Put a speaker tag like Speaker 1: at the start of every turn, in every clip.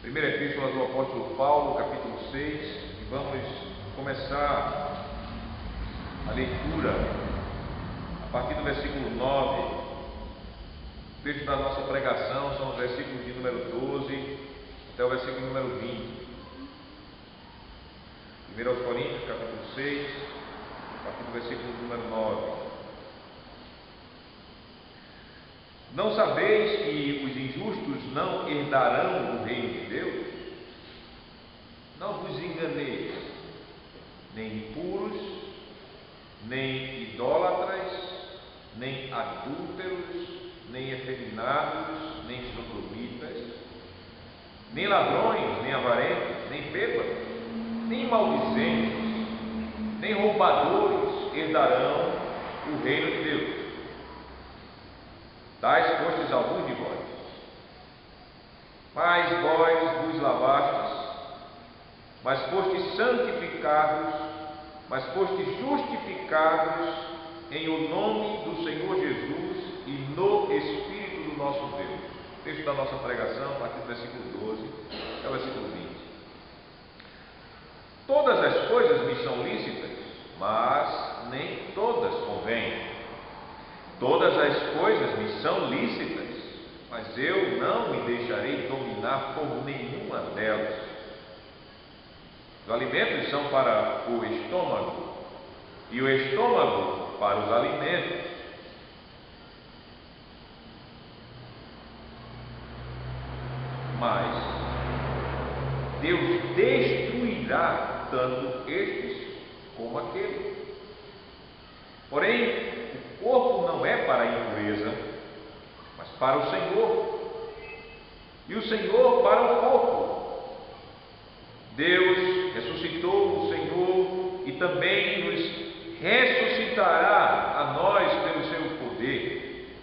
Speaker 1: Primeira Epístola do Apóstolo Paulo, capítulo 6, e vamos começar a leitura a partir do versículo 9. O texto da nossa pregação são os versículos de número 12 até o versículo número 20. 1 aos Coríntios, capítulo 6, a partir do versículo número 9. Não sabeis que os injustos não herdarão o reino de Deus? Não vos enganeis, nem impuros, nem idólatras, nem adúlteros, nem efeminados, nem sodomitas, nem ladrões, nem avarentos, nem bêbados, nem maldizentes, nem roubadores herdarão o reino de Deus. Tais fostes alguns de vós. Mas vós vos lavastes, mas fostes santificados, mas fostes justificados em o nome do Senhor Jesus e no Espírito do nosso Deus. Texto da nossa pregação, a partir do versículo 12 até o versículo 20. Todas as coisas me são lícitas, mas nem todas convêm. Todas as coisas me são lícitas, mas eu não me deixarei dominar por nenhuma delas. Os alimentos são para o estômago, e o estômago para os alimentos. Mas Deus destruirá tanto estes como aqueles. Porém, o corpo não é para a impureza, mas para o Senhor, e o Senhor para o corpo. Deus ressuscitou o Senhor e também nos ressuscitará a nós pelo seu poder.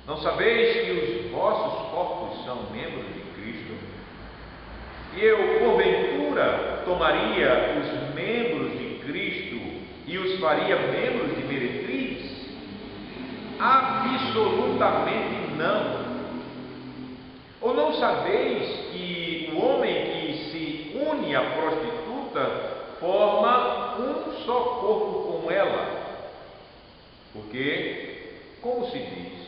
Speaker 1: Não sabeis que os vossos corpos são membros de Cristo? E eu, porventura, tomaria os membros de Cristo e os faria membros de meretriz? Absolutamente não. Ou não sabeis que o homem que se une à prostituta forma um só corpo com ela? Porque, como se diz,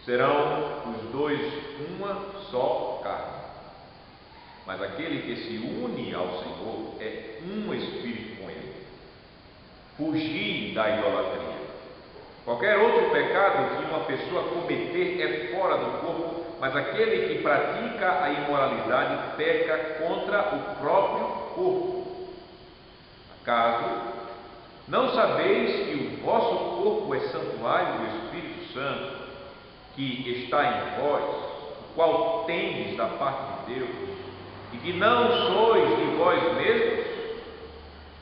Speaker 1: serão os dois uma só carne. Mas aquele que se une ao Senhor é um espírito com ele. Fugir da idolatria. Qualquer outro pecado que uma pessoa cometer é fora do corpo, mas aquele que pratica a imoralidade peca contra o próprio corpo. Acaso não sabeis que o vosso corpo é santuário do Espírito Santo, que está em vós, o qual tendes da parte de Deus, e que não sois de vós mesmos,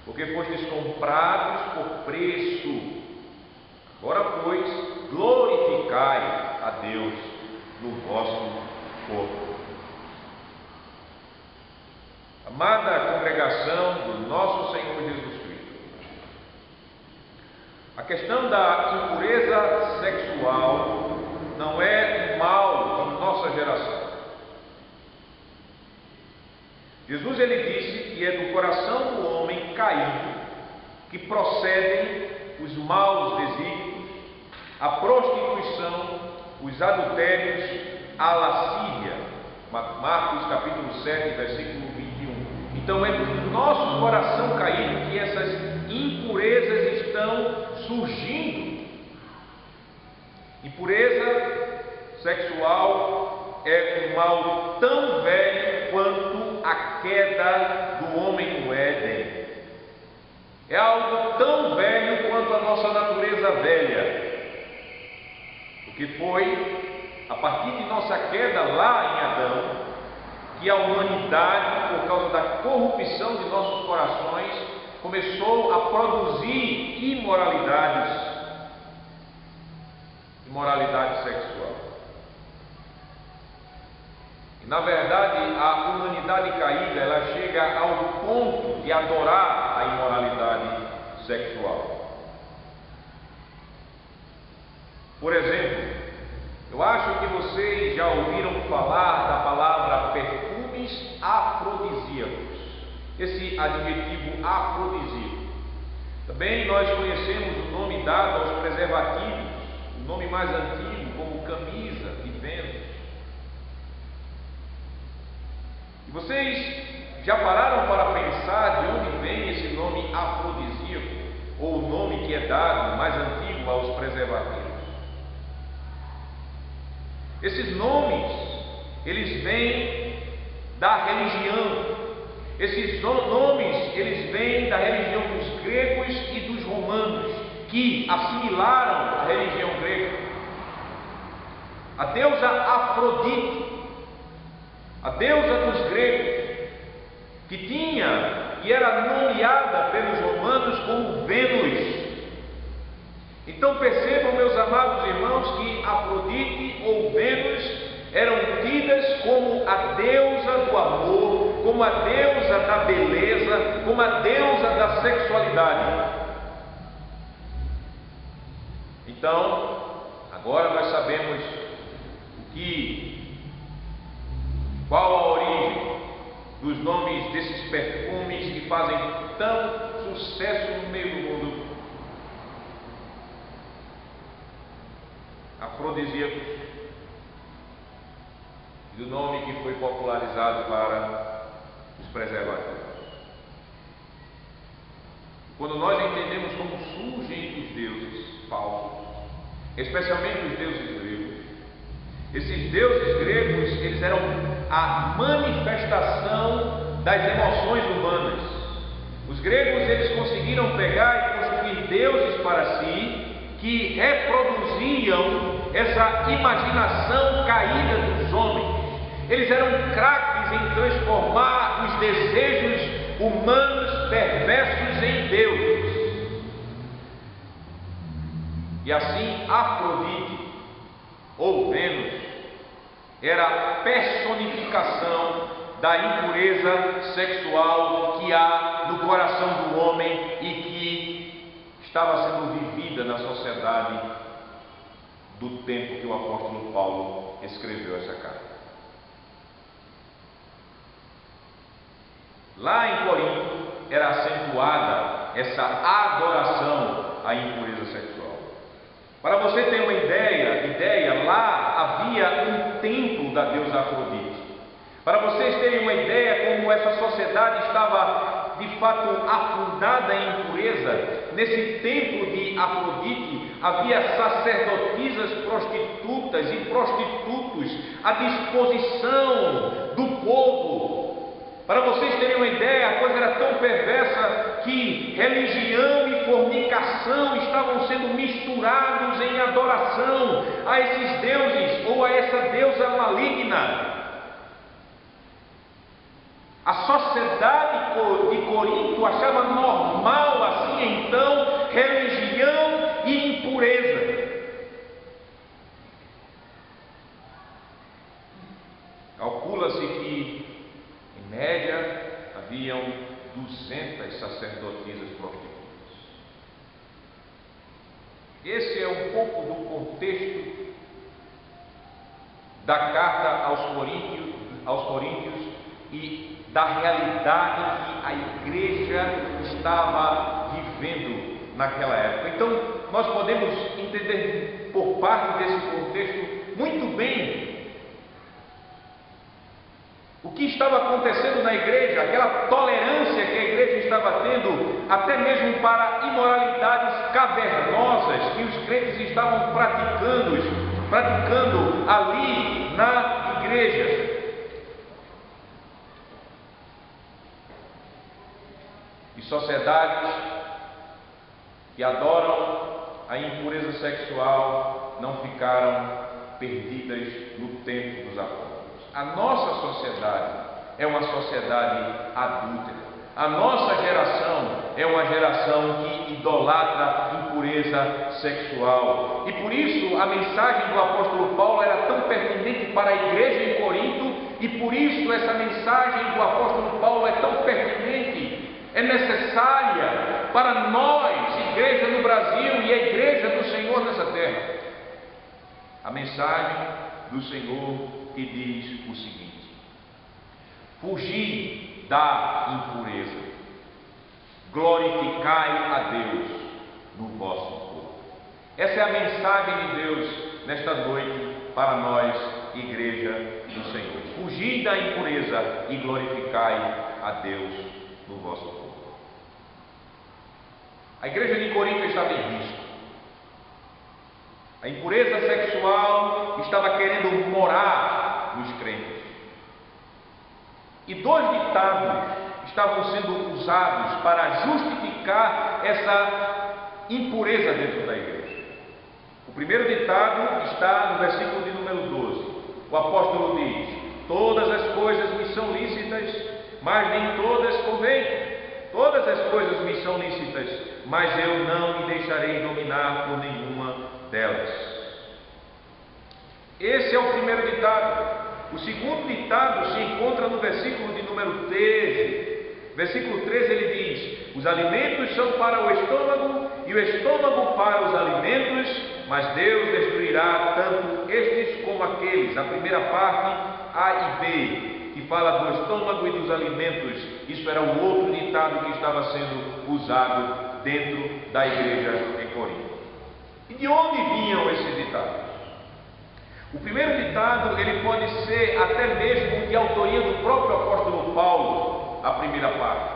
Speaker 1: porque fostes comprados por preço? Agora, pois, glorificai a Deus no vosso corpo. Amada congregação do nosso Senhor Jesus Cristo, a questão da impureza sexual não é um mal de nossa geração. Jesus ele disse que é do coração do homem caído que procedem os maus desígnios, a prostituição, os adultérios, a lascívia. Marcos capítulo 7, versículo 21. Então é do nosso coração caído que essas impurezas estão surgindo. Impureza sexual é um mal tão velho quanto a queda do homem no Éden. É algo tão velho quanto a nossa natureza velha. O que foi, a partir de nossa queda lá em Adão, que a humanidade, por causa da corrupção de nossos corações, começou a produzir imoralidade sexual. E, na verdade, a humanidade caída, ela chega ao ponto de adorar a imoralidade sexual. Por exemplo, eu acho que vocês já ouviram falar da palavra perfumes esse adjetivo afrodisíaco. Também nós conhecemos o nome dado aos preservativos, o nome mais antigo como camisa de Vênus. E vocês já pararam para pensar de onde vem esse nome afrodisíaco, ou o nome que é dado mais antigo aos preservativos? Esses nomes, eles vêm da religião. Esses nomes, eles vêm da religião dos gregos e dos romanos, que assimilaram a religião grega. A deusa Afrodite, a deusa dos gregos, que tinha e era nomeada pelos romanos como Vênus. Então percebam, meus amados irmãos, que Afrodite ou Vênus eram tidas como a deusa do amor, como a deusa da beleza, como a deusa da sexualidade. Então, agora nós sabemos qual a origem dos nomes desses perfumes que fazem tão sucesso no meio do mundo. Afrodisíacos, do nome que foi popularizado para os preservativos. Quando nós entendemos como surgem os deuses falsos, especialmente os deuses gregos, esses deuses gregos, eles eram a manifestação das emoções humanas. Os gregos, eles conseguiram pegar e construir deuses para si que reproduziam essa imaginação caída dos homens. Eles eram craques em transformar os desejos humanos perversos em deuses. E assim, Afrodite, ou Vênus, era a personificação da impureza sexual que há no coração do homem e que estava sendo vivida na sociedade do tempo que o apóstolo Paulo escreveu essa carta. Lá em Corinto era acentuada essa adoração à impureza sexual. Para você ter uma ideia, lá havia um templo da deusa Afrodite. Para vocês terem uma ideia como essa sociedade estava de fato afundada em impureza, nesse templo de Afrodite havia sacerdotisas prostitutas e prostitutos à disposição do povo. Para vocês terem uma ideia, a coisa era tão perversa que religião e fornicação estavam sendo misturados em adoração a esses deuses ou a essa deusa maligna. A sociedade de Corinto achava normal assim então religião e impureza. Calcula-se que em média haviam 200 sacerdotisas prostitutas. Esse é um pouco do contexto da carta aos Coríntios e da realidade que a igreja estava vivendo naquela época. Então, nós podemos entender por parte desse contexto muito bem o que estava acontecendo na igreja, aquela tolerância que a igreja estava tendo, até mesmo para imoralidades cavernosas que os crentes estavam praticando ali na igreja. E sociedades que adoram a impureza sexual não ficaram perdidas no tempo dos apóstolos. A nossa sociedade é uma sociedade adúltera. A nossa geração é uma geração que idolatra a impureza sexual. E por isso a mensagem do apóstolo Paulo era tão pertinente para a igreja em Corinto, e por isso essa mensagem do apóstolo Paulo é tão pertinente, é necessária para nós, igreja no Brasil e a igreja do Senhor nessa terra. A mensagem do Senhor que diz o seguinte: Fugi da impureza, glorificai a Deus no vosso corpo. Essa é a mensagem de Deus nesta noite para nós, Igreja do Senhor. Fugi da impureza e glorificai a Deus no vosso corpo. A igreja de Corinto estava em risco. A impureza sexual estava querendo morar nos crentes. E dois ditados estavam sendo usados para justificar essa impureza dentro da igreja. O primeiro ditado está no versículo de número 12. O apóstolo diz: todas as coisas me são lícitas, mas nem todas convêm. Todas as coisas me são lícitas, mas eu não me deixarei dominar por nenhuma delas. Esse é o primeiro ditado. O segundo ditado se encontra no versículo de número 13. Versículo 13 ele diz: os alimentos são para o estômago e o estômago para os alimentos, mas Deus destruirá tanto estes como aqueles. A primeira parte, A e B, que fala do estômago e dos alimentos. Isso era o outro ditado que estava sendo usado dentro da igreja em Corinto. E de onde vinham esses ditados? O primeiro ditado, ele pode ser até mesmo de autoria do próprio apóstolo Paulo, a primeira parte.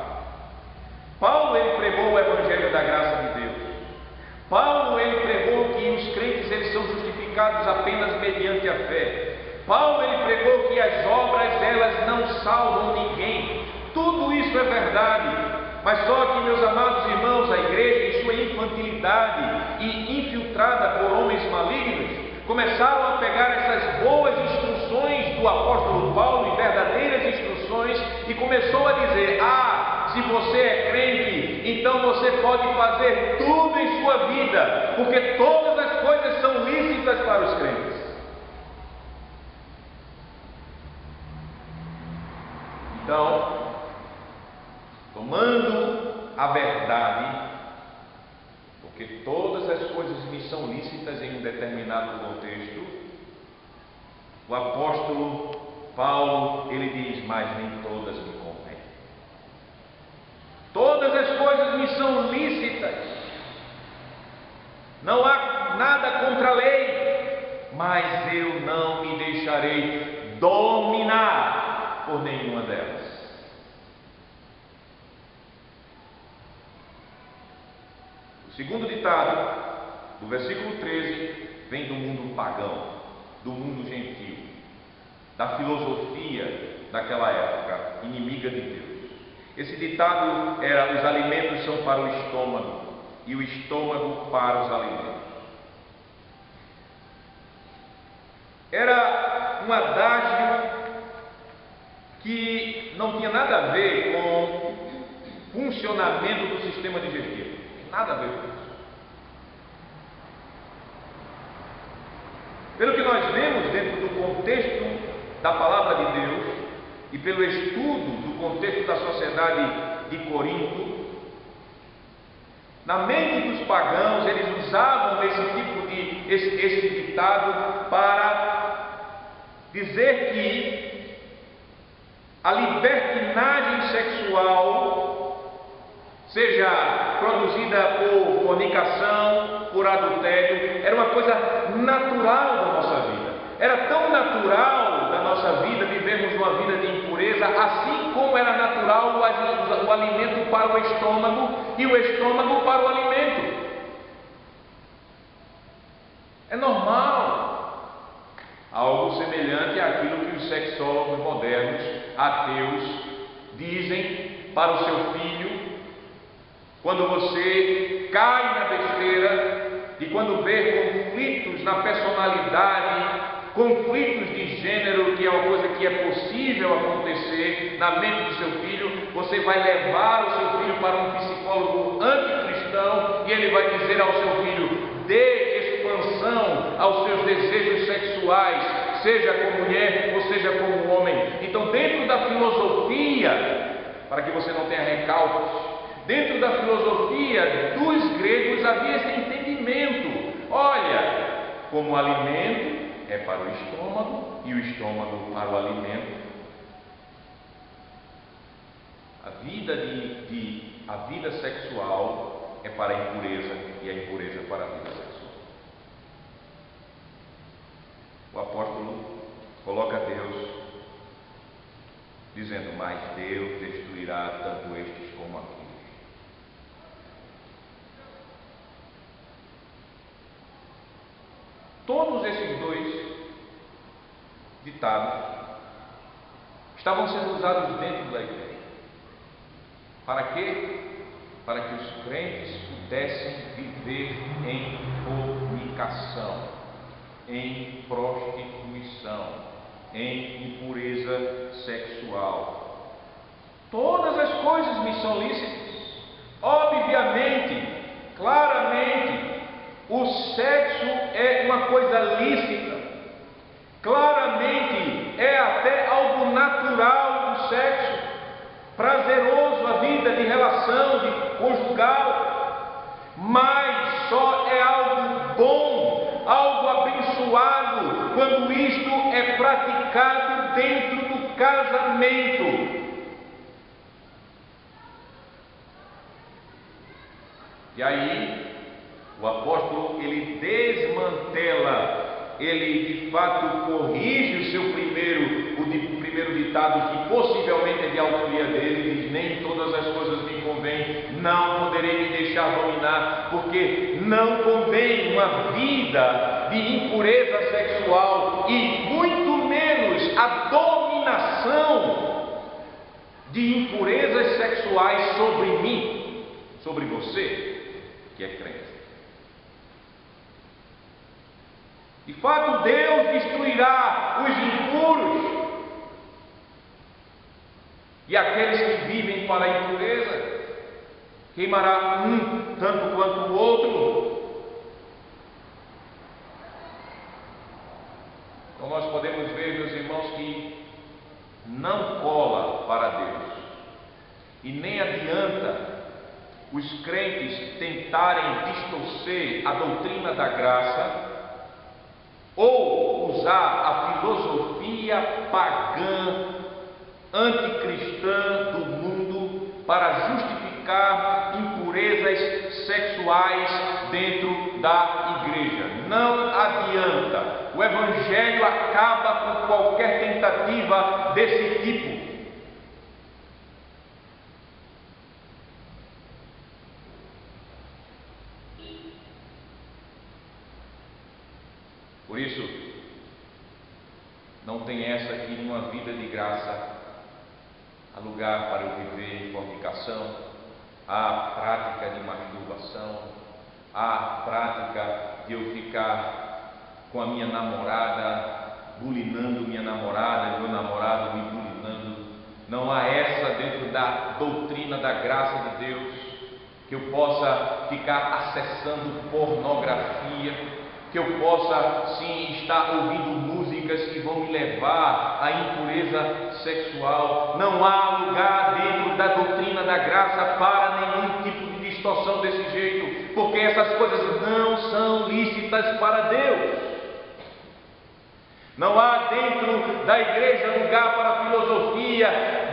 Speaker 1: Paulo, ele pregou o evangelho da graça de Deus. Paulo, ele pregou que os crentes, eles são justificados apenas mediante a fé. Paulo, ele pregou que as obras, elas não salvam ninguém. Tudo isso é verdade, mas só que, meus amados irmãos, a igreja, em sua infantilidade e infiltrada por homens malignos, começaram a pegar essas boas instruções do apóstolo Paulo, e verdadeiras instruções, e começou a dizer: se você é crente, então você pode fazer tudo em sua vida, porque todas as coisas são lícitas para os crentes. Então, tomando a verdade, porque todas as coisas me são lícitas em um determinado contexto, o apóstolo Paulo, ele diz: mas nem todas me convêm. Todas as coisas me são lícitas, não há nada contra a lei, mas eu não me deixarei dominar por nenhuma delas. O segundo ditado, do versículo 13, vem do mundo pagão, do mundo gentil, da filosofia daquela época, inimiga de Deus. Esse ditado era: os alimentos são para o estômago e o estômago para os alimentos. Era um adágio que não tinha nada a ver com o funcionamento do sistema digestivo. Nada a ver com isso. Pelo que nós vemos dentro do contexto da palavra de Deus e pelo estudo do contexto da sociedade de Corinto, na mente dos pagãos, eles usavam esse ditado para dizer que a libertinagem sexual, seja produzida por fornicação, por adultério, era uma coisa natural da nossa vida. Era tão natural da nossa vida vivermos uma vida de impureza, assim como era natural o alimento para o estômago e o estômago para o alimento. É normal. Algo semelhante àquilo que os sexólogos modernos, ateus, dizem para o seu filho quando você cai na besteira, e quando vê conflitos na personalidade, conflitos de gênero, que é uma coisa que é possível acontecer na mente do seu filho, você vai levar o seu filho para um psicólogo anticristão e ele vai dizer ao seu filho: dê expansão aos seus desejos sexuais, seja como mulher ou seja como homem. Então, dentro da filosofia, para que você não tenha recalques, dentro da filosofia dos gregos havia esse entendimento: olha, como alimento é para o estômago e o estômago para o alimento. A vida sexual é para a impureza e a impureza para a vida sexual. O apóstolo coloca Deus dizendo: mas Deus destruirá tanto estes como aqueles. Todos esses dois ditados estavam sendo usados dentro da igreja. Para quê? Para que os crentes pudessem viver em fornicação, em prostituição, em impureza sexual. Todas as coisas me são lícitas. Obviamente, claramente, o sexo é uma coisa lícita. Claramente, é até algo natural o sexo, prazeroso a vida de relação, de conjugal, mas só é algo bom, algo abençoado, quando isto é praticado dentro do casamento. E aí, o apóstolo, ele desmantela, ele de fato corrige o seu primeiro ditado, que possivelmente é de autoria dele, diz: nem todas as coisas me convêm, não poderei me deixar dominar, porque não convém uma vida de impureza sexual e muito menos a dominação de impurezas sexuais sobre mim, sobre você, que é crente. De fato, Deus destruirá os impuros e aqueles que vivem para a impureza, queimará um tanto quanto o outro. Então nós podemos ver, meus irmãos, que não cola para Deus e nem adianta os crentes tentarem distorcer a doutrina da graça ou usar a filosofia pagã, anticristã do mundo para justificar impurezas sexuais dentro da igreja. Não adianta. O Evangelho acaba com qualquer tentativa desse tipo. Por isso, não tem essa aqui numa vida de graça. Há lugar para eu viver em fornicação, há prática de masturbação, há prática de eu ficar com a minha namorada, bulinando minha namorada, meu namorado me bulinando. Não há essa dentro da doutrina da graça de Deus, que eu possa ficar acessando pornografia, que eu possa sim estar ouvindo músicas que vão me levar à impureza sexual. Não há lugar dentro da doutrina da graça para nenhum tipo de distorção desse jeito, porque essas coisas não são lícitas para Deus. Não há dentro da igreja lugar para a filosofia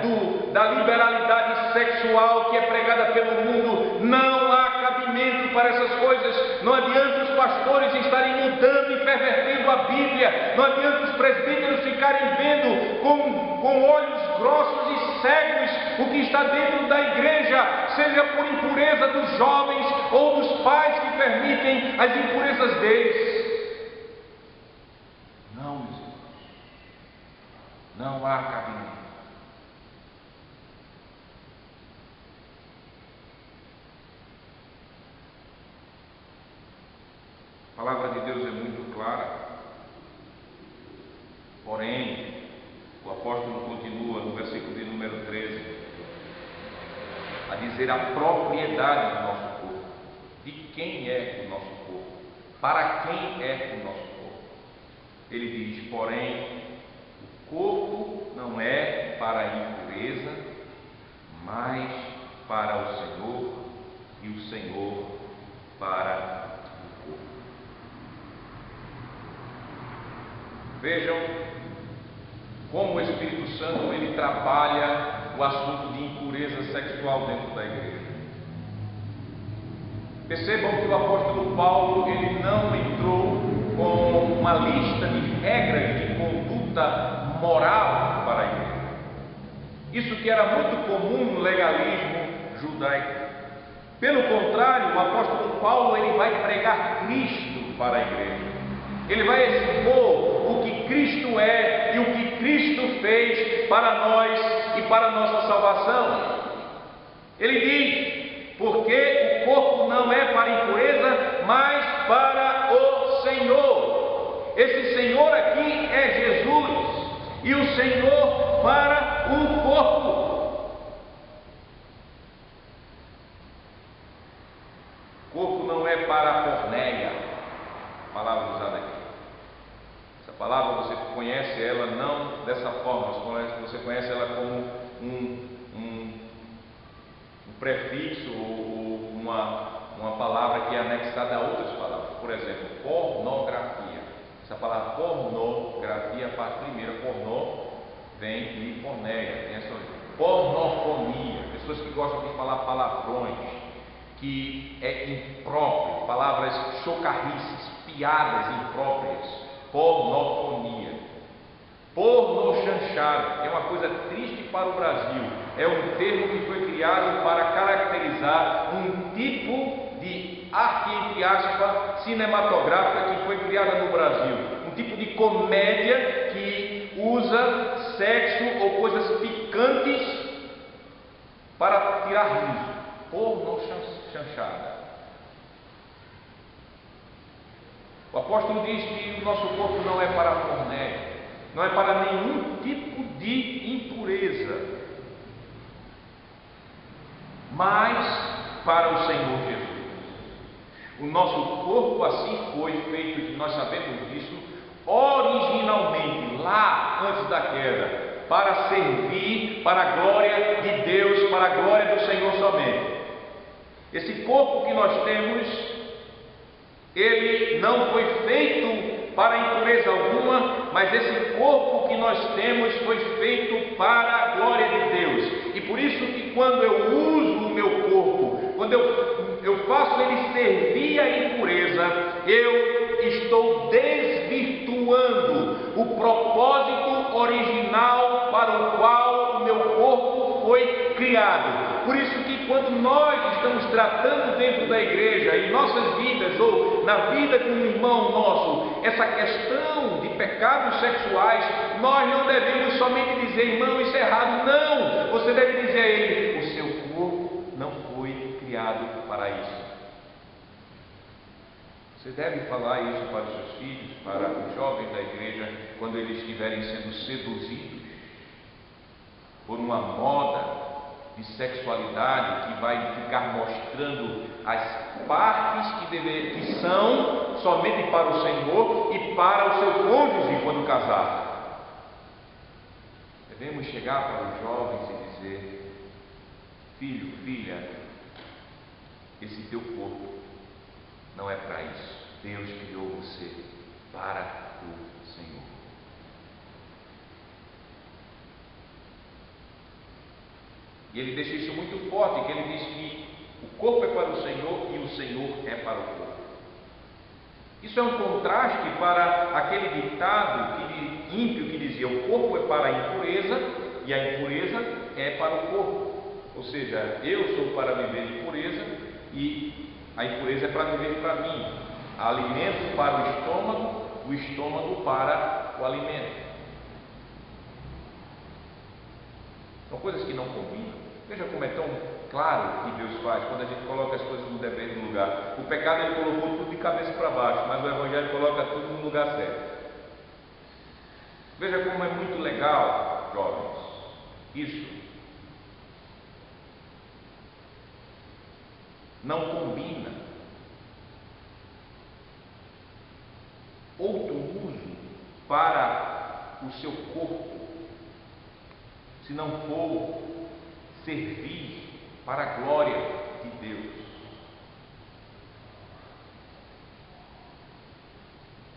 Speaker 1: da liberalidade sexual que é pregada pelo mundo. Não há cabimento para essas coisas. Não adianta os pastores estarem mudando e pervertendo a Bíblia. Não adianta os presbíteros ficarem vendo com olhos grossos e cegos o que está dentro da igreja, seja por impureza dos jovens ou dos pais que permitem as impurezas deles. Não, meus irmãos, não há cabimento. A palavra de Deus é muito clara, porém, o apóstolo continua no versículo de número 13, a dizer a propriedade do nosso corpo. De quem é o nosso corpo? Para quem é o nosso corpo? Ele diz: porém, o corpo não é para a impureza, mas para o Senhor, e o Senhor para o corpo. Vejam como o Espírito Santo ele trabalha o o assunto de impureza sexual dentro da igreja. Percebam que o apóstolo Paulo, ele não entrou com uma lista de regras de conduta moral para a igreja. Isso que era muito comum no legalismo judaico. Pelo contrário, o apóstolo Paulo, ele vai pregar Cristo para a igreja. Ele vai expor o que Cristo é e o que Cristo fez para nós e para a nossa salvação. Ele diz: porque o corpo não é para impureza, mas para o Senhor. Esse Senhor aqui é Jesus, e o Senhor para o corpo. O corpo não é para a porneia, palavra usada aqui. Essa palavra você conhece ela não dessa forma, você conhece ela como um prefixo ou uma palavra que é anexada a outras palavras. Por exemplo, pornografia. Essa palavra pornografia, a parte primeira, pornô, vem de porneia, tem essa origem. Pornofonia, pessoas que gostam de falar palavrões, que é impróprio, palavras chocarrices, piadas impróprias, pornofonia. Pornochanchado é uma coisa triste para o Brasil, é um termo que foi criado para caracterizar um tipo de arte, entre aspas, cinematográfica que foi criada no Brasil, um tipo de comédia que usa sexo ou coisas picantes para tirar riso. Pornochanchada. O apóstolo diz que o nosso corpo não é para a pornéia, não é para nenhum tipo de impureza, mas para o Senhor Jesus. O nosso corpo assim foi feito, nós sabemos disso, originalmente, lá antes da queda, para servir para a glória de Deus, para a glória do Senhor somente. Esse corpo que nós temos, ele não foi feito para impureza alguma, mas esse corpo que nós temos foi feito para a glória de Deus. E por isso que quando eu uso o meu corpo, quando eu faço ele servir a impureza, eu estou desvirtuando o propósito original para o qual o meu corpo foi criado. Por isso que quando nós estamos tratando dentro da igreja, em nossas vidas ou na vida com um irmão nosso, essa questão de pecados sexuais, nós não devemos somente dizer: irmão, isso é errado. Não! Você deve dizer a ele: o seu corpo não foi criado para isso. Você deve falar isso para os seus filhos, para os jovens da igreja, quando eles estiverem sendo seduzidos por uma moda de sexualidade que vai ficar mostrando as partes que são somente para o Senhor e para o seu cônjuge quando casar. Devemos chegar para os jovens e dizer: filho, filha, esse teu corpo não é para isso. Deus criou você para o Senhor. E ele deixa isso muito forte, que ele diz que o corpo é para o Senhor e o Senhor é para o corpo. Isso é um contraste para aquele ditado ímpio que dizia: o corpo é para a impureza e a impureza é para o corpo. Ou seja, eu sou para viver em impureza e a impureza é para viver para mim. Alimento para o estômago para o alimento. São coisas que não combinam. Veja como é tão claro que Deus faz quando a gente coloca as coisas no dever no lugar. O pecado ele colocou tudo de cabeça para baixo, mas o Evangelho coloca tudo no lugar certo. Veja como é muito legal, jovens, isso. Não combina outro uso para o seu corpo, se não for servir para a glória de Deus.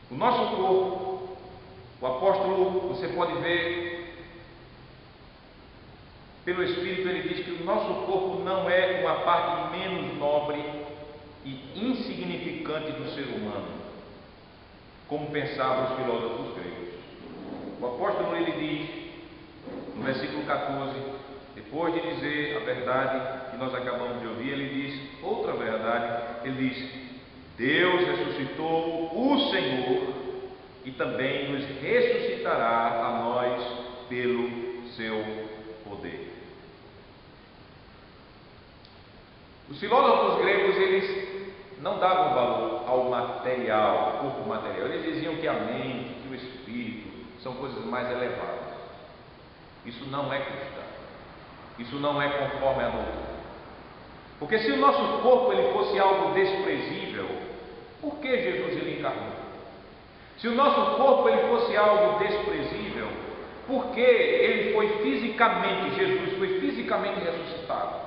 Speaker 1: O nosso corpo, o apóstolo, você pode ver pelo Espírito, ele diz que o nosso corpo não é uma parte menos nobre e insignificante do ser humano, como pensavam os filósofos gregos. O apóstolo, ele diz, no versículo 14, depois de dizer a verdade que nós acabamos de ouvir, ele diz outra verdade. Ele diz: Deus ressuscitou o Senhor e também nos ressuscitará a nós pelo seu poder. Os filósofos gregos, eles não davam valor ao material, ao corpo material. Eles diziam que a mente, que o espírito são coisas mais elevadas. Isso não é cristão. Isso não é conforme a doutrina. Porque se o nosso corpo ele fosse algo desprezível, por que Jesus ele encarnou? Se o nosso corpo ele fosse algo desprezível, por que ele foi fisicamente, Jesus foi fisicamente ressuscitado?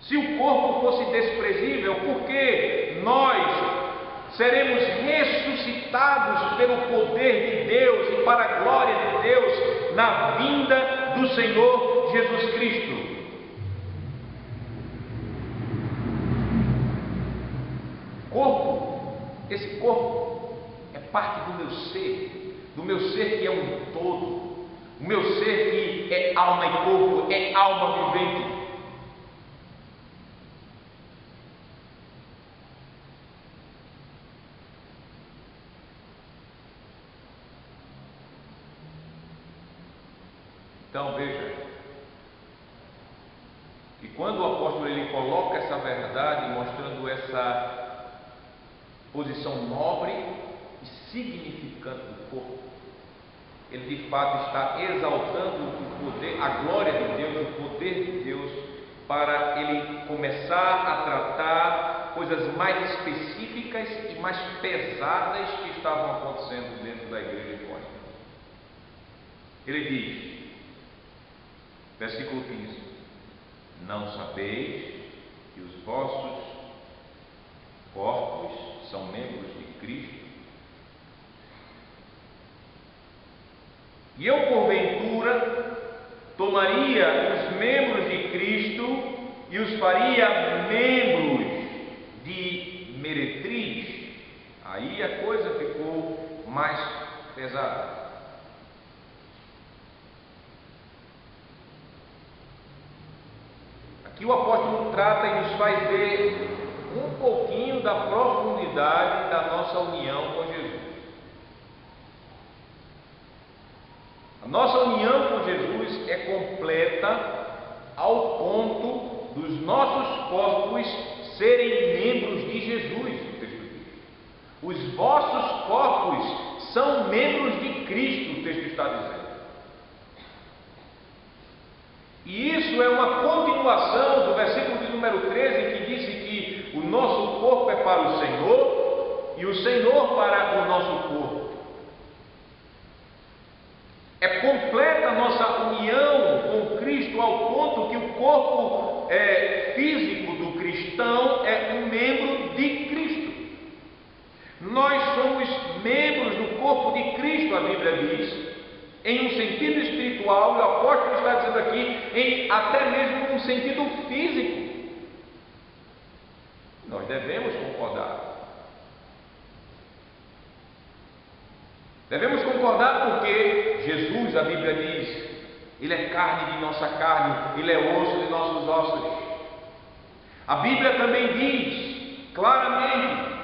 Speaker 1: Se o corpo fosse desprezível, por que nós seremos ressuscitados pelo poder de Deus e para a glória de Deus na vinda do Senhor Jesus Cristo? Corpo, esse corpo é parte do meu ser que é um todo, o meu ser que é alma e corpo, é alma vivente. Então veja, que quando o apóstolo ele coloca essa verdade, mostrando essa posição nobre e significante do corpo, ele de fato está exaltando o poder, a glória de Deus, o poder de Deus, para ele começar a tratar coisas mais específicas e mais pesadas que estavam acontecendo dentro da igreja de Corinto. Ele diz, versículo 15: Não sabeis que os vossos corpos são membros de Cristo? E eu, porventura, tomaria os membros de Cristo e os faria membros de meretriz? Aí a coisa ficou mais pesada. Aqui o apóstolo trata e nos faz ver um pouquinho da profundidade da nossa união com Jesus. A nossa união com Jesus é completa ao ponto dos nossos corpos serem membros de Jesus, o texto diz. Os vossos corpos são membros de Cristo, o texto está dizendo. E isso é uma continuação do versículo de número 13, que disse que o nosso corpo é para o Senhor e o Senhor para o nosso corpo. É completa a nossa união com Cristo ao ponto que o corpo físico do cristão é um membro de Cristo. Nós somos membros do corpo de Cristo, a Bíblia diz, em um sentido espiritual, e o apóstolo está dizendo aqui, até mesmo um sentido físico. Nós devemos concordar. Devemos concordar porque Jesus, a Bíblia diz, Ele é carne de nossa carne, Ele é osso de nossos ossos. A Bíblia também diz claramente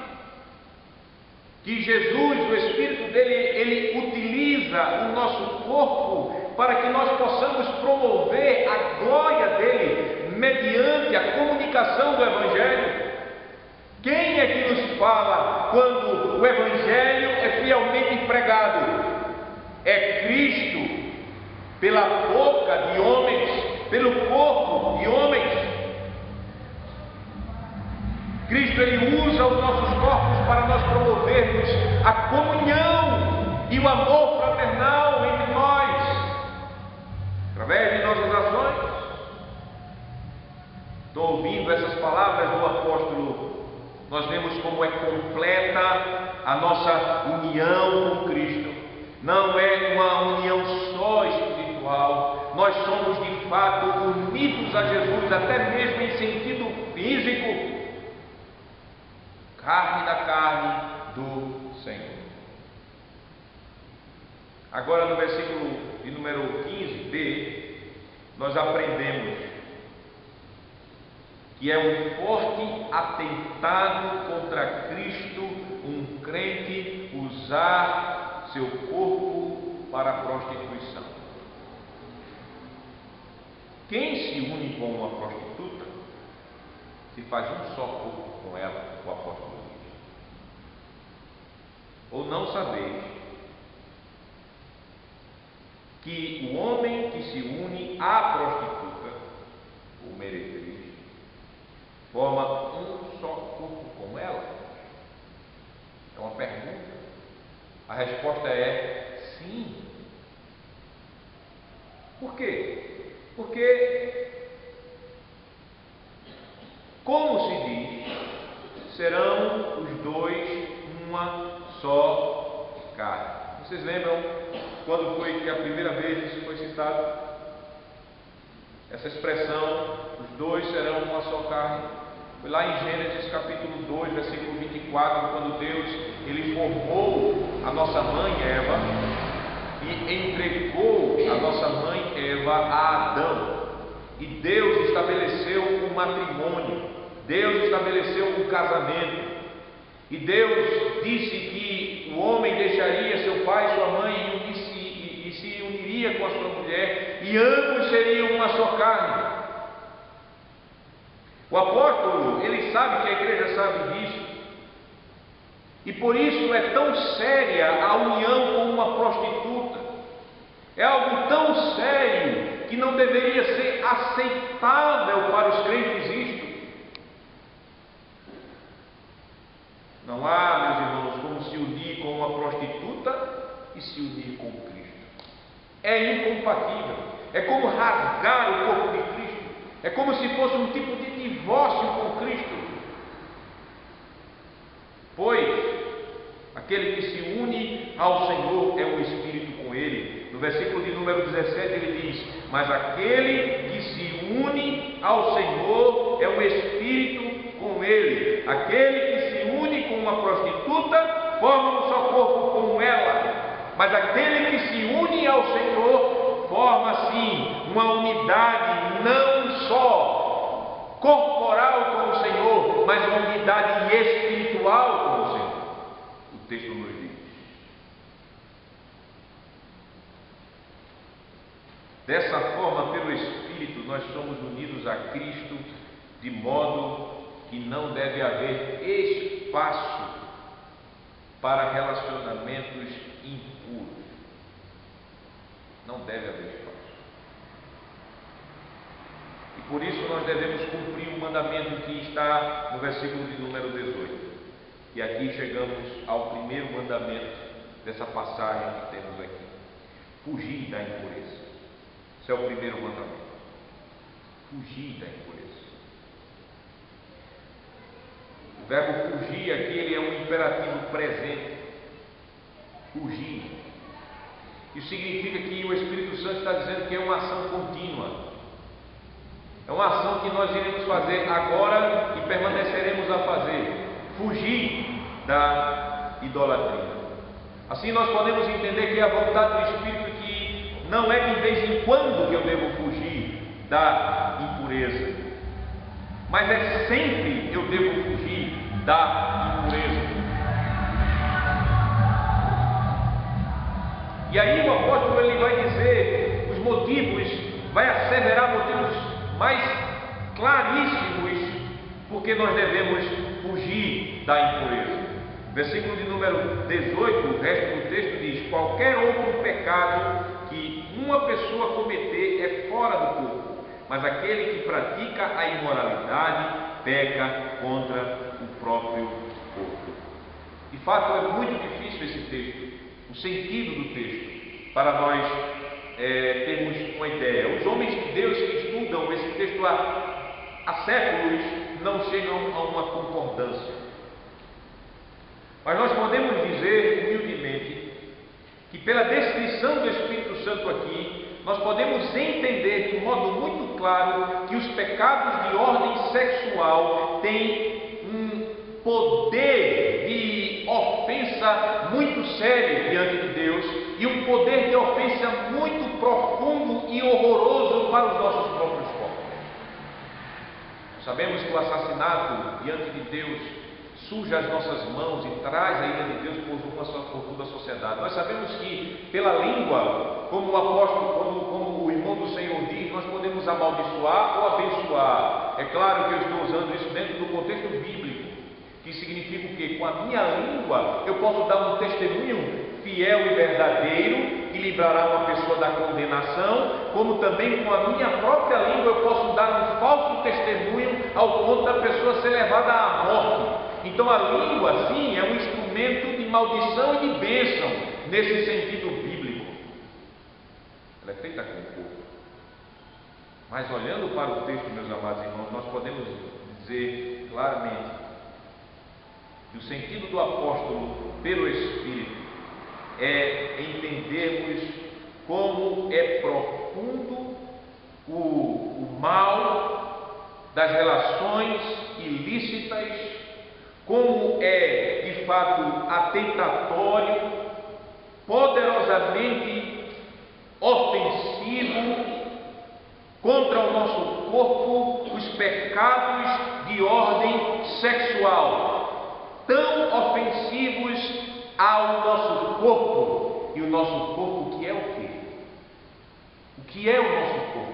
Speaker 1: que Jesus, o Espírito dele, ele utiliza o nosso corpo para que nós possamos promover a glória dele mediante a comunicação do Evangelho. Quem é que nos fala quando o Evangelho é fielmente pregado? É Cristo, pela boca de homens, pelo corpo de homens. Cristo ele usa os nossos corpos para nós promovermos a comunhão e o amor fraternal entre nós, através de nossas ações. Estou ouvindo essas palavras do apóstolo, nós vemos como é completa a nossa união com Cristo. Não é uma união só espiritual, unidos a Jesus, até mesmo em sentido físico, carne da carne do Senhor. Agora, no versículo de número 15b, nós aprendemos que é um forte atentado contra Cristo um crente usar seu corpo para a prostituição. Quem se une com uma prostituta se faz um só corpo com ela, o apóstolo diz. Ou não sabeis que o homem que se une à prostituta, ou meretriz, forma um só corpo com ela? É uma pergunta. A resposta é sim. Por quê? Porque, como se diz, serão os dois uma só carne. Vocês lembram quando foi que a primeira vez isso foi citado? Essa expressão, os dois serão uma só carne. Foi lá em Gênesis capítulo 2, versículo 24, quando Deus, Ele formou a nossa mãe Eva e entregou a nossa mãe Eva a Adão. E Deus estabeleceu o matrimônio, Deus estabeleceu o casamento. E Deus disse que o homem deixaria seu pai e sua mãe e se uniria com a sua mulher, e ambos seriam uma só carne. O apóstolo, ele sabe que a igreja sabe disso, e por isso é tão séria a união com uma prostituta. É algo tão sério que não deveria ser aceitável para os crentes isto. Não há, meus irmãos, como se unir com uma prostituta e se unir com Cristo. É incompatível. É como rasgar o corpo de Cristo. É como se fosse um tipo de divórcio com Cristo. Pois aquele que se une ao Senhor é um espírito com Ele. No versículo de número 17 ele diz: mas aquele que se une ao Senhor é um espírito com Ele. Aquele que se une com uma prostituta forma um só corpo com ela. Mas aquele que se une ao Senhor forma sim uma unidade não só corporal com o Senhor, mas uma unidade espiritual com o Senhor. O texto nos diz. Dessa forma, pelo Espírito, nós somos unidos a Cristo, de modo que não deve haver espaço para relacionamentos impuros. Não deve haver espaço. E por isso nós devemos cumprir o mandamento que está no versículo de número 18. E aqui chegamos ao primeiro mandamento dessa passagem que temos aqui: fugir da impureza. Esse é o primeiro mandamento. Fugir da impureza. O verbo fugir aqui, ele é um imperativo presente. Fugir. Isso significa que o Espírito Santo está dizendo que é uma ação contínua. É uma ação que nós iremos fazer agora e permaneceremos a fazer. Fugir da idolatria. Assim nós podemos entender que a vontade do Espírito que não é de vez em quando que eu devo fugir da impureza, mas é sempre eu devo fugir da impureza. E aí o apóstolo ele vai dizer os motivos, vai asseverar motivos mais claríssimos porque nós devemos fugir da impureza. Versículo de número 18, o resto do texto diz: qualquer outro pecado que uma pessoa cometer é fora do corpo, mas aquele que pratica a imoralidade peca contra o próprio corpo. De fato, é muito difícil esse texto, o sentido do texto, para nós termos uma ideia. Os homens de Deus que estudam esse texto há séculos não chegam a uma concordância. Mas nós podemos dizer humildemente que pela descrição do Espírito Santo aqui, nós podemos entender de modo muito claro que os pecados de ordem sexual têm um poder de ofensa muito sério diante de Deus e um poder de ofensa muito profundo e horroroso para os nossos próprios corpos. Sabemos que o assassinato diante de Deus suja as nossas mãos e traz a ira de Deus por toda a sociedade. Nós sabemos que pela língua, como o apóstolo, como o irmão do Senhor diz, nós podemos amaldiçoar ou abençoar. É claro que eu estou usando isso dentro do contexto bíblico, que significa o quê? Com a minha língua eu posso dar um testemunho fiel e verdadeiro que livrará uma pessoa da condenação, como também com a minha própria língua eu posso dar um falso testemunho ao ponto da pessoa ser levada à morte. Então a língua, sim, é um instrumento de maldição e de bênção, nesse sentido bíblico. Ela é feita com o corpo. Mas olhando para o texto, meus amados irmãos, nós podemos dizer claramente que o sentido do apóstolo pelo Espírito é entendermos como é profundo o mal das relações ilícitas, como é de fato atentatório, poderosamente ofensivo contra o nosso corpo os pecados de ordem sexual, tão ofensivos ao nosso corpo. E o nosso corpo, que é o quê? O que é o nosso corpo?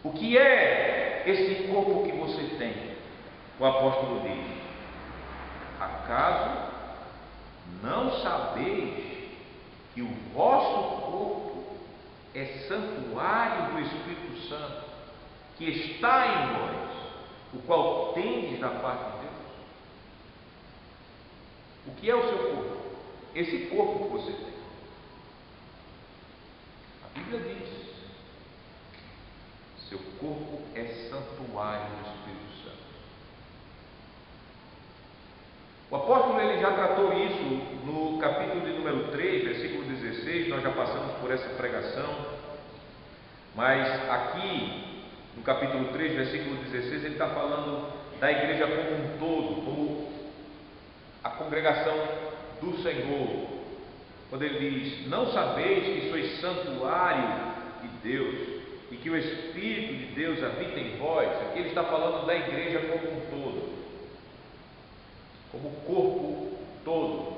Speaker 1: O que é esse corpo que você tem? O apóstolo diz: acaso não sabeis que o vosso corpo é santuário do Espírito Santo, que está em vós, o qual tendes da parte de Deus? O que é o seu corpo? Esse corpo que você tem. A Bíblia diz: seu corpo é santuário do Espírito Santo. O apóstolo ele já tratou isso no capítulo de número 3, versículo 16, nós já passamos por essa pregação, mas aqui no capítulo 3, versículo 16, ele está falando da igreja como um todo, como a congregação do Senhor, quando ele diz: não sabeis que sois santuário de Deus e que o Espírito de Deus habita em vós? Aqui ele está falando da igreja como um todo, como o corpo todo.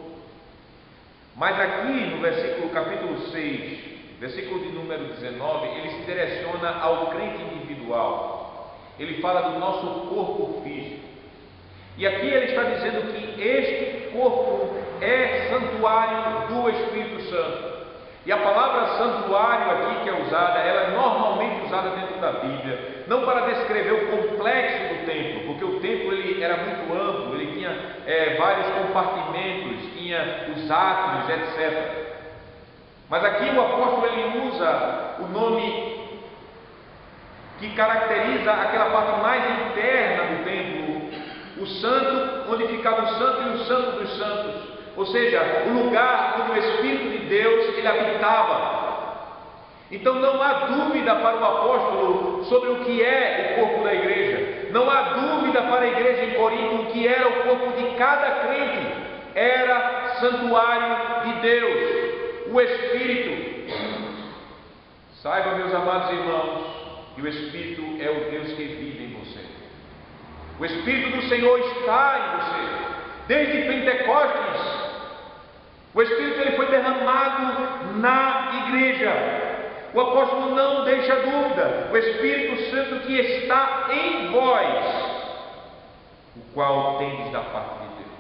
Speaker 1: Mas aqui no versículo capítulo 6, versículo de número 19, ele se direciona ao crente individual. Ele fala do nosso corpo físico. E aqui ele está dizendo que este corpo é santuário do Espírito Santo. E a palavra santuário aqui que é usada, ela é normalmente usada dentro da Bíblia, não para descrever o complexo do templo, porque o templo ele era muito amplo, ele tinha vários compartimentos, tinha os átrios, etc. Mas aqui o apóstolo ele usa o nome que caracteriza aquela parte mais interna do templo, o santo, onde ficava o santo e o santo dos santos, ou seja, o lugar onde o Espírito de Deus ele habitava. Então não há dúvida para o apóstolo sobre o que é o corpo da igreja, não há dúvida para a igreja em Corinto o que era o corpo de cada crente, era santuário de Deus, o Espírito. Saiba, meus amados irmãos, que o Espírito é o Deus que vive em você. O Espírito do Senhor está em você. Desde Pentecostes, o Espírito ele foi derramado na igreja. O apóstolo não deixa dúvida: o Espírito Santo que está em vós, o qual tendes da parte de Deus.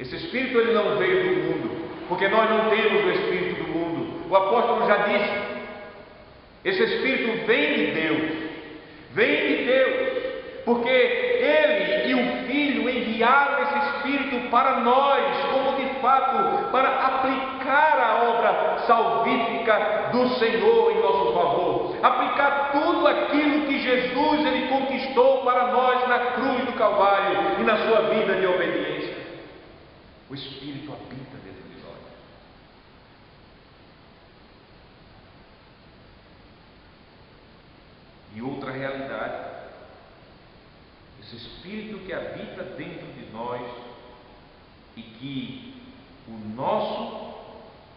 Speaker 1: Esse Espírito ele não veio do mundo, porque nós não temos o Espírito do mundo. O apóstolo já disse: esse Espírito vem de Deus, porque Ele e o Filho enviaram esse Espírito para nós, como de fato, para aplicar a obra salvífica do Senhor em nosso favor, aplicar tudo aquilo que Jesus ele conquistou para nós na cruz do Calvário e na sua vida de obediência. O Espírito habita dentro de nós. de outra realidade. Esse Espírito que habita dentro de nós e que o nosso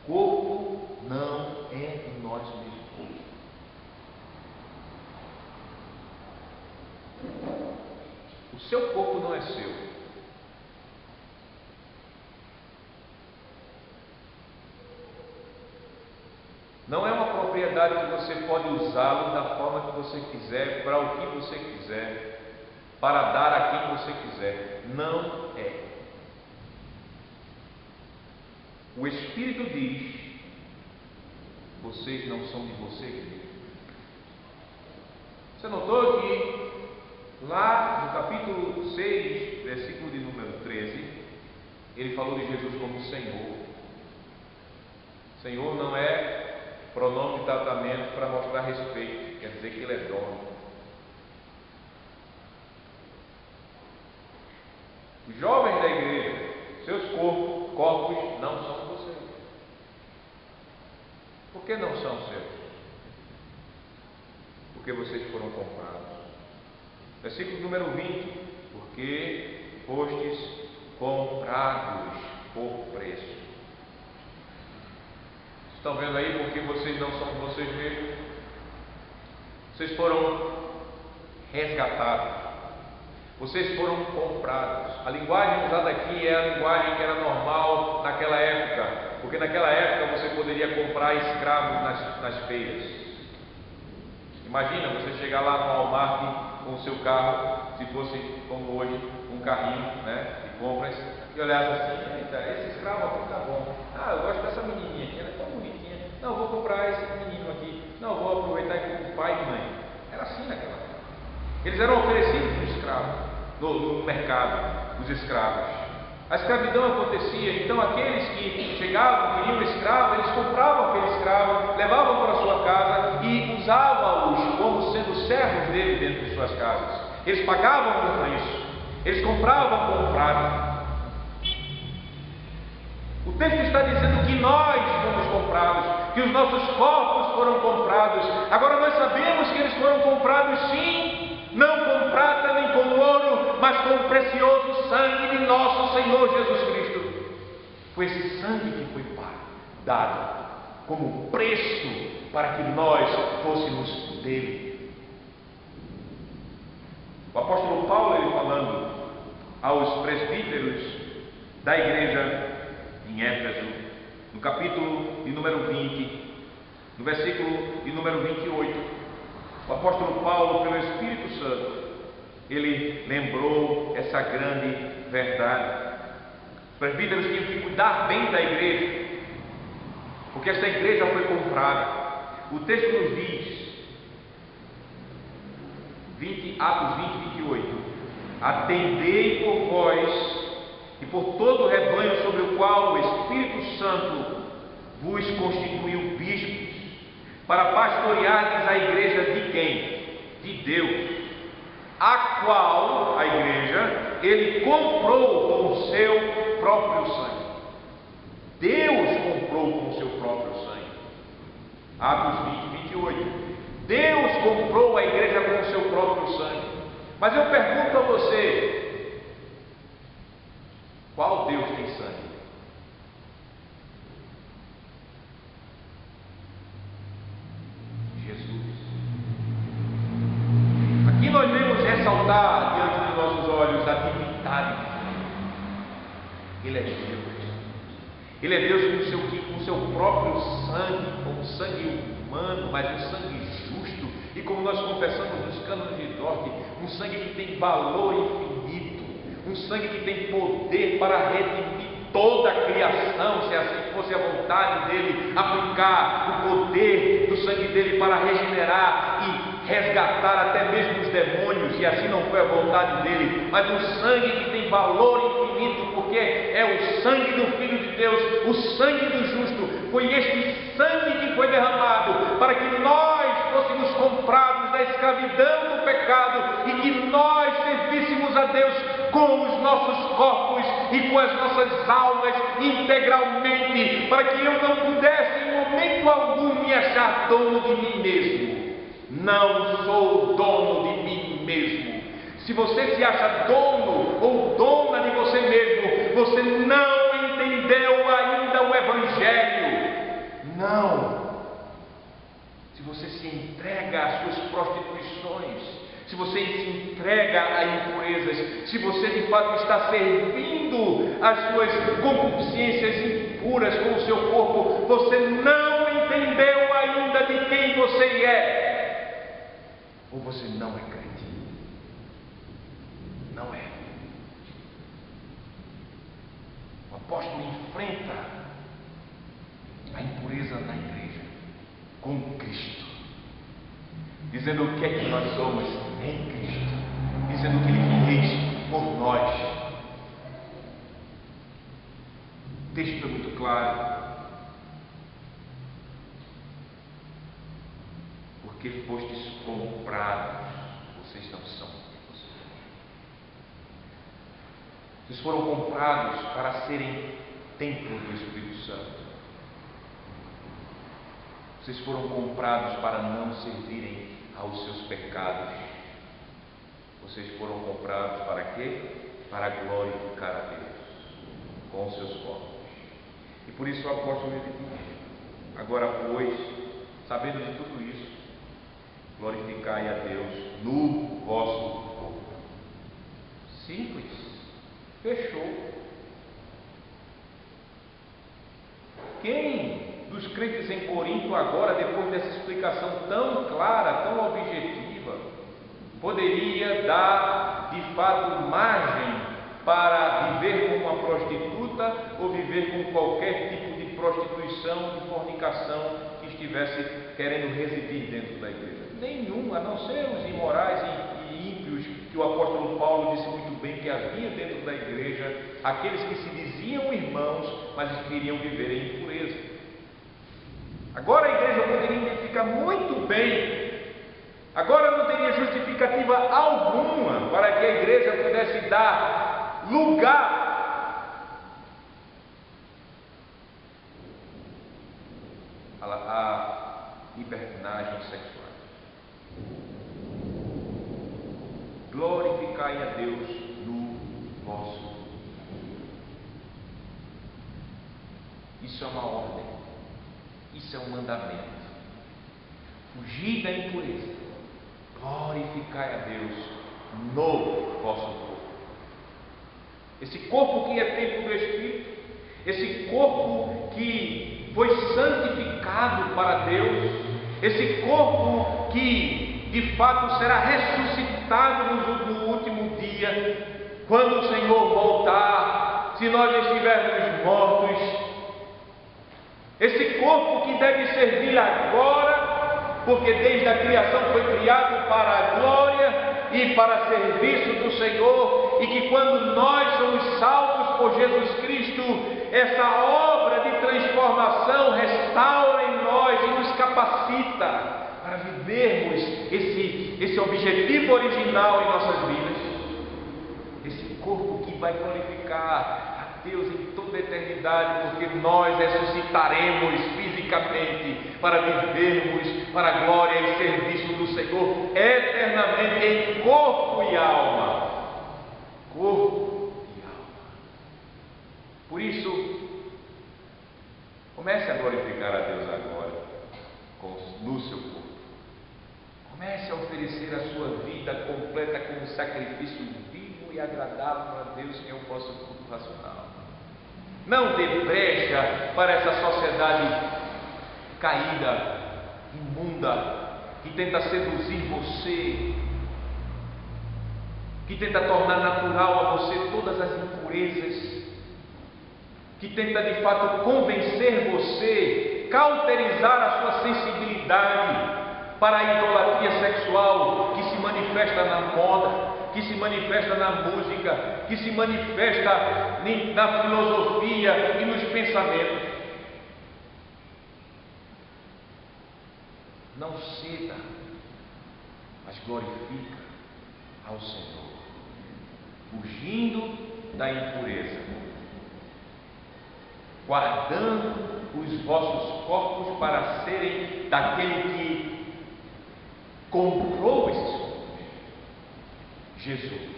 Speaker 1: corpo não é de nós mesmos. O seu corpo não é seu. Não é uma propriedade que você pode usá-lo da forma que você quiser, para o que você quiser, para dar a quem você quiser. Não é. O Espírito diz: vocês não são de vocês mesmos. Você notou que lá no capítulo 6, versículo de número 13, ele falou de Jesus como Senhor. Senhor não é pronome de tratamento para mostrar respeito, quer dizer que ele é dono. Os jovens da igreja, seus corpos não são de vocês. Por que não são seus? Porque vocês foram comprados. Versículo número 20: porque fostes comprados por preço. Estão vendo aí porque vocês não são de vocês mesmos? Vocês foram resgatados. Vocês foram comprados. A linguagem usada aqui é a linguagem que era normal naquela época, porque naquela época você poderia comprar escravos nas feiras. Imagina você chegar lá no Walmart com o seu carro, se fosse como hoje, um carrinho, de compras, e olhasse assim: eita, esse escravo aqui tá bom. Ah, eu gosto dessa menininha aqui, ela é tão bonitinha. Não, eu vou comprar esse menino aqui. Não, eu vou aproveitar aqui com o pai e mãe. Era assim naquela época. Eles eram oferecidos como escravos no mercado, os escravos. A escravidão acontecia, então aqueles que chegavam, queriam escravo, eles compravam aquele escravo, levavam para a sua casa e usavam-os como sendo servos dele dentro de suas casas. Eles pagavam por isso, eles compravam com prata. O texto está dizendo que nós fomos comprados, que os nossos corpos foram comprados. Agora nós sabemos que eles foram comprados sim, não com prata nem com ouro, mas com o precioso sangue de nosso Senhor Jesus Cristo. Foi esse sangue que foi dado como preço para que nós fôssemos dele. O apóstolo Paulo, ele falando aos presbíteros da igreja em Éfeso, no capítulo de número 20, no versículo de número 28, o apóstolo Paulo, pelo Espírito Santo, ele lembrou essa grande verdade. Os presbíteros tinham que cuidar bem da igreja, porque esta igreja foi comprada. O texto nos diz, Atos 20, 28: atendei por vós e por todo o rebanho sobre o qual o Espírito Santo vos constituiu bispos, para pastoreardes a igreja de quem? De Deus, a qual, a igreja, ele comprou com o seu próprio sangue. Deus comprou com o seu próprio sangue. Atos 20, 28. Deus comprou a igreja com o seu próprio sangue. Mas eu pergunto a você: qual Deus tem sangue? Jesus. Aqui nós vemos ressaltar diante dos nossos olhos a divindade de Deus. Ele é Deus. Ele é Deus com o seu próprio sangue, com um sangue humano, mas um sangue justo. E como nós confessamos nos cânones de Dort, um sangue que tem valor infinito, um sangue que tem poder para redimir toda a criação, se assim fosse a vontade dele, aplicar o poder do sangue dele para regenerar e resgatar até mesmo os demônios, e assim não foi a vontade dele, mas um sangue que tem valor infinito, porque é o sangue do Filho de Deus, o sangue do justo. Foi este sangue que foi derramado para que nós fôssemos comprados da escravidão do pecado e que nós servíssemos a Deus com os nossos corpos e com as nossas almas integralmente, para que eu não pudesse em momento algum me achar dono de mim mesmo. Não sou dono de mim mesmo. Se você se acha dono ou dona de você mesmo, você não entendeu ainda o Evangelho. Não. Se você se entrega às suas prostituições, se você se entrega a impurezas, se você de fato está servindo às suas concupiscências impuras com o seu corpo, você não entendeu ainda de quem você é. Ou você não é crente. Não é. O apóstolo enfrenta a impureza na igreja com Cristo, dizendo o que é que nós somos em Cristo, dizendo o que Ele fez por nós. O texto é muito claro. Porque fostes comprados, vocês não são de vocês. Vocês foram comprados para serem templo do Espírito Santo. Vocês foram comprados para não servirem aos seus pecados. Vocês foram comprados para quê? Para glorificar a Deus com os seus corpos. E por isso o apóstolo ele diz: agora, pois, sabendo de tudo isso, glorificai a Deus no vosso corpo. Simples. Fechou. Quem dos crentes em Corinto agora, depois dessa explicação tão clara, tão objetiva, poderia dar de fato margem para viver como uma prostituta ou viver com qualquer tipo de prostituição, de fornicação que estivesse querendo residir dentro da igreja? Nenhum, a não ser os imorais e ímpios, que o apóstolo Paulo disse muito bem que havia dentro da igreja, aqueles que se diziam irmãos, mas queriam viver em impureza. Agora a igreja poderia identificar muito bem, agora não teria justificativa alguma para que a igreja pudesse dar lugar à libertinagem sexual. Glorificai a Deus no vosso corpo. Isso é uma ordem. Isso é um mandamento. Fugir da impureza. Glorificai a Deus no vosso corpo. Esse corpo que é templo do Espírito, esse corpo que foi santificado para Deus, esse corpo que de fato será ressuscitado no último dia, quando o Senhor voltar, se nós estivermos mortos. Esse corpo que deve servir agora, porque desde a criação foi criado para a glória e para serviço do Senhor, e que quando nós somos salvos por Jesus Cristo, essa obra de transformação restaura em nós e nos capacita para vivermos esse objetivo original em nossas vidas. Esse corpo que vai glorificar Deus em toda a eternidade, porque nós ressuscitaremos fisicamente para vivermos para a glória e serviço do Senhor eternamente em corpo e alma. Corpo e alma. Por isso, comece a glorificar a Deus agora no seu corpo. Comece a oferecer a sua vida completa como um sacrifício vivo e agradável a Deus, que é o vosso culto racional. Não dê brecha para essa sociedade caída, imunda, que tenta seduzir você, que tenta tornar natural a você todas as impurezas, que tenta de fato convencer você, cauterizar a sua sensibilidade para a idolatria sexual que se manifesta na moda, que se manifesta na música, que se manifesta na filosofia e nos pensamentos. Não ceda, mas glorifica ao Senhor, fugindo da impureza, guardando os vossos corpos para serem daquele que comprou esses fundos. Jesus,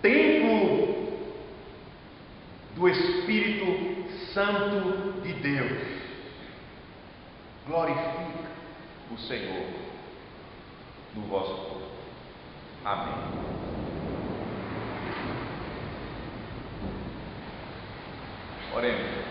Speaker 1: templo do Espírito Santo de Deus, glorifica o Senhor no vosso corpo. Amém. Oremos.